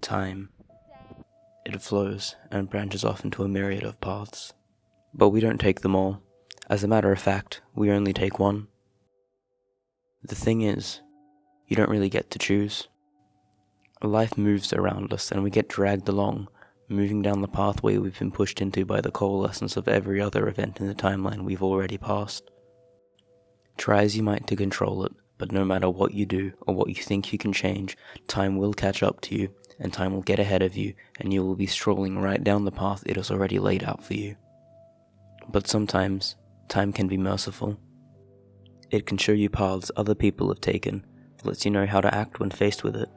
Time. It flows and branches off into a myriad of paths. But we don't take them all. As a matter of fact, we only take one. The thing is, you don't really get to choose. Life moves around us and we get dragged along, moving down the pathway we've been pushed into by the coalescence of every other event in the timeline we've already passed. Try as you might to control it, but no matter what you do or what you think you can change, time will catch up to you, and time will get ahead of you, and you will be strolling right down the path it has already laid out for you. But sometimes, time can be merciful. It can show you paths other people have taken, lets you know how to act when faced with it.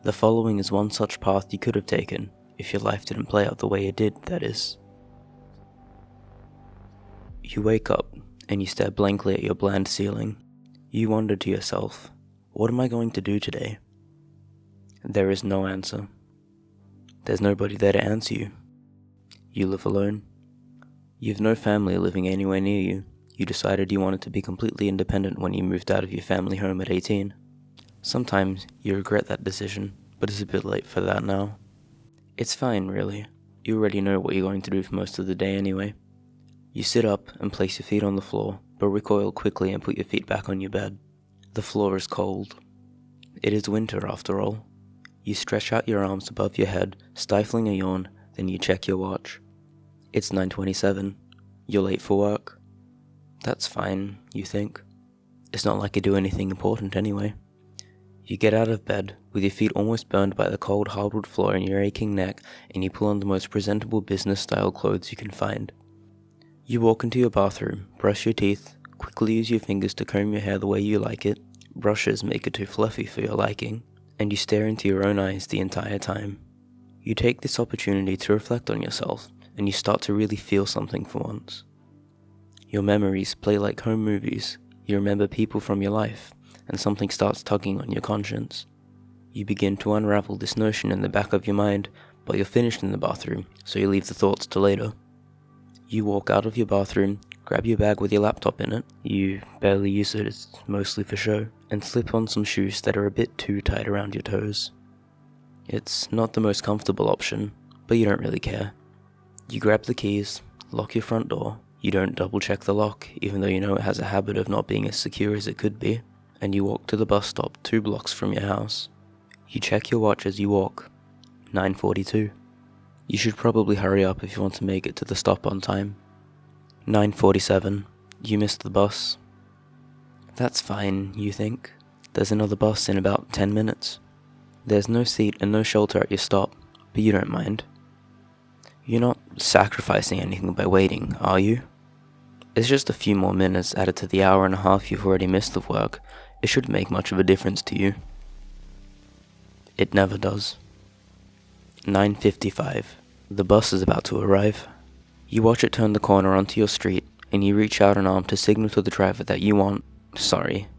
The following is one such path you could have taken, if your life didn't play out the way it did, that is. You wake up, and you stare blankly at your bland ceiling. You wonder to yourself, what am I going to do today? There is no answer. There's nobody there to answer you. You live alone. You have no family living anywhere near you. You decided you wanted to be completely independent when you moved out of your family home at 18. Sometimes you regret that decision, but it's a bit late for that now. It's fine, really. You already know what you're going to do for most of the day anyway. You sit up and place your feet on the floor, but recoil quickly and put your feet back on your bed. The floor is cold. It is winter, after all. You stretch out your arms above your head, stifling a yawn, then you check your watch. It's 9:27. You're late for work. That's fine, you think. It's not like you do anything important anyway. You get out of bed, with your feet almost burned by the cold hardwood floor and your aching neck, and you pull on the most presentable business-style clothes you can find. You walk into your bathroom, brush your teeth, quickly use your fingers to comb your hair the way you like it. Brushes make it too fluffy for your liking, and you stare into your own eyes the entire time. You take this opportunity to reflect on yourself, and you start to really feel something for once. Your memories play like home movies. You remember people from your life, and something starts tugging on your conscience. You begin to unravel this notion in the back of your mind, but you're finished in the bathroom, so you leave the thoughts to later. You walk out of your bathroom, grab your bag with your laptop in it, you barely use it, it's mostly for show, and slip on some shoes that are a bit too tight around your toes. It's not the most comfortable option, but you don't really care. You grab the keys, lock your front door. You don't double check the lock, even though you know it has a habit of not being as secure as it could be, and you walk to the bus stop 2 blocks from your house. You check your watch as you walk. 9:42. You should probably hurry up if you want to make it to the stop on time. 9:47. You missed the bus. That's fine, you think. There's another bus in about 10 minutes. There's no seat and no shelter at your stop, but you don't mind. You're not sacrificing anything by waiting, are you? It's just a few more minutes added to the hour and a half you've already missed of work. It shouldn't make much of a difference to you. It never does. 9:55. The bus is about to arrive. You watch it turn the corner onto your street, and you reach out an arm to signal to the driver that you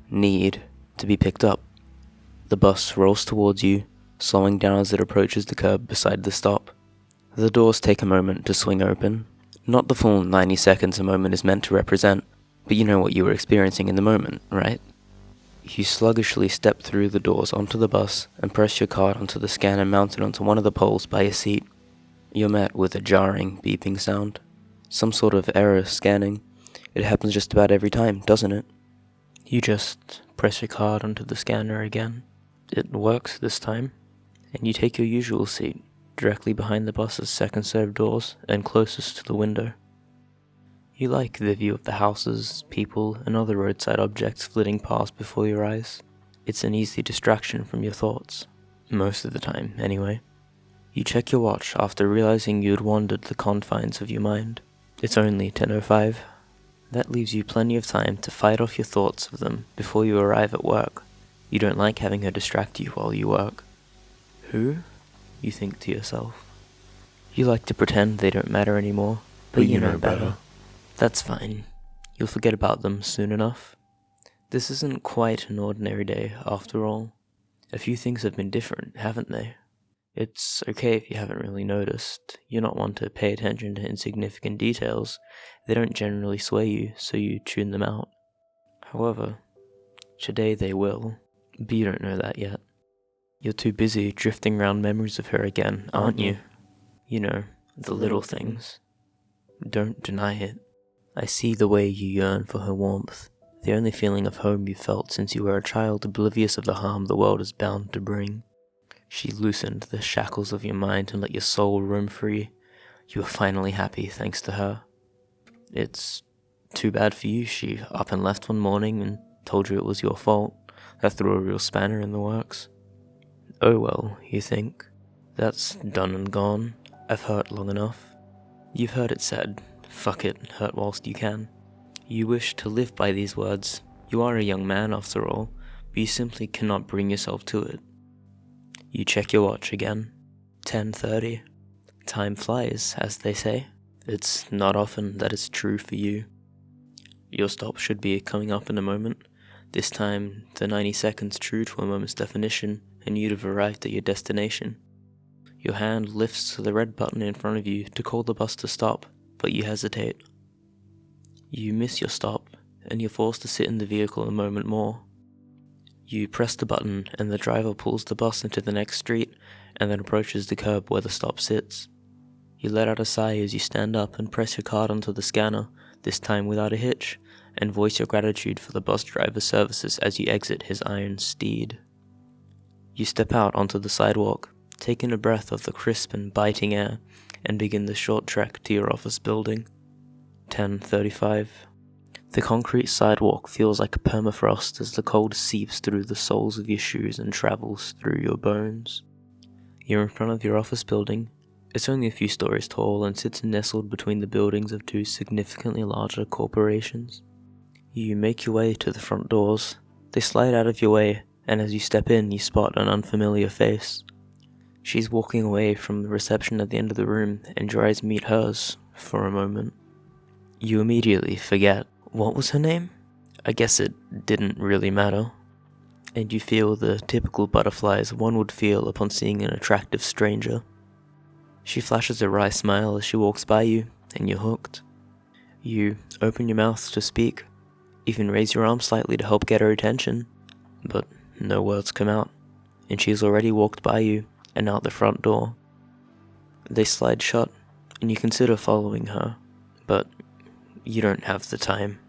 need to be picked up. The bus rolls towards you, slowing down as it approaches the curb beside the stop. The doors take a moment to swing open. Not the full 90 seconds a moment is meant to represent, but you know what you were experiencing in the moment, right? You sluggishly step through the doors onto the bus and press your card onto the scanner mounted onto one of the poles by your seat. You're met with a jarring, beeping sound. Some sort of error scanning. It happens just about every time, doesn't it? You just press your card onto the scanner again. It works this time, and you take your usual seat, directly behind the bus's second set of doors and closest to the window. You like the view of the houses, people, and other roadside objects flitting past before your eyes. It's an easy distraction from your thoughts. Most of the time, anyway. You check your watch after realizing you'd wandered the confines of your mind. It's only 10:05. That leaves you plenty of time to fight off your thoughts of them before you arrive at work. You don't like having her distract you while you work. Who? You think to yourself. You like to pretend they don't matter anymore, but you know better. That's fine. You'll forget about them soon enough. This isn't quite an ordinary day, after all. A few things have been different, haven't they? It's okay if you haven't really noticed. You're not one to pay attention to insignificant details. They don't generally sway you, so you tune them out. However, today they will, but you don't know that yet. You're too busy drifting around memories of her again, aren't you? You know, the little things. Don't deny it. I see the way you yearn for her warmth, the only feeling of home you felt since you were a child, oblivious of the harm the world is bound to bring. She loosened the shackles of your mind and let your soul roam free. You were finally happy thanks to her. It's too bad for you she up and left one morning and told you it was your fault. That threw a real spanner in the works. Oh well, you think. That's done and gone. I've hurt long enough. You've heard it said, fuck it, hurt whilst you can. You wish to live by these words. You are a young man after all, but you simply cannot bring yourself to it. You check your watch again. 10:30. Time flies, as they say. It's not often that it's true for you. Your stop should be coming up in a moment. This time, the 90 seconds true to a moment's definition, and you'd have arrived at your destination. Your hand lifts to the red button in front of you to call the bus to stop, but you hesitate. You miss your stop, and you're forced to sit in the vehicle a moment more. You press the button, and the driver pulls the bus into the next street, and then approaches the curb where the stop sits. You let out a sigh as you stand up and press your card onto the scanner, this time without a hitch, and voice your gratitude for the bus driver's services as you exit his iron steed. You step out onto the sidewalk, take in a breath of the crisp and biting air, and begin the short trek to your office building. 10:35. The concrete sidewalk feels like a permafrost as the cold seeps through the soles of your shoes and travels through your bones. You're in front of your office building. It's only a few stories tall and sits nestled between the buildings of two significantly larger corporations. You make your way to the front doors. They slide out of your way, and as you step in, you spot an unfamiliar face. She's walking away from the reception at the end of the room, and your eyes meet hers for a moment. You immediately forget. What was her name? I guess it didn't really matter. And you feel the typical butterflies one would feel upon seeing an attractive stranger. She flashes a wry smile as she walks by you, and you're hooked. You open your mouth to speak, even raise your arm slightly to help get her attention, but no words come out, and she's already walked by you and out the front door. They slide shut, and you consider following her, but you don't have the time.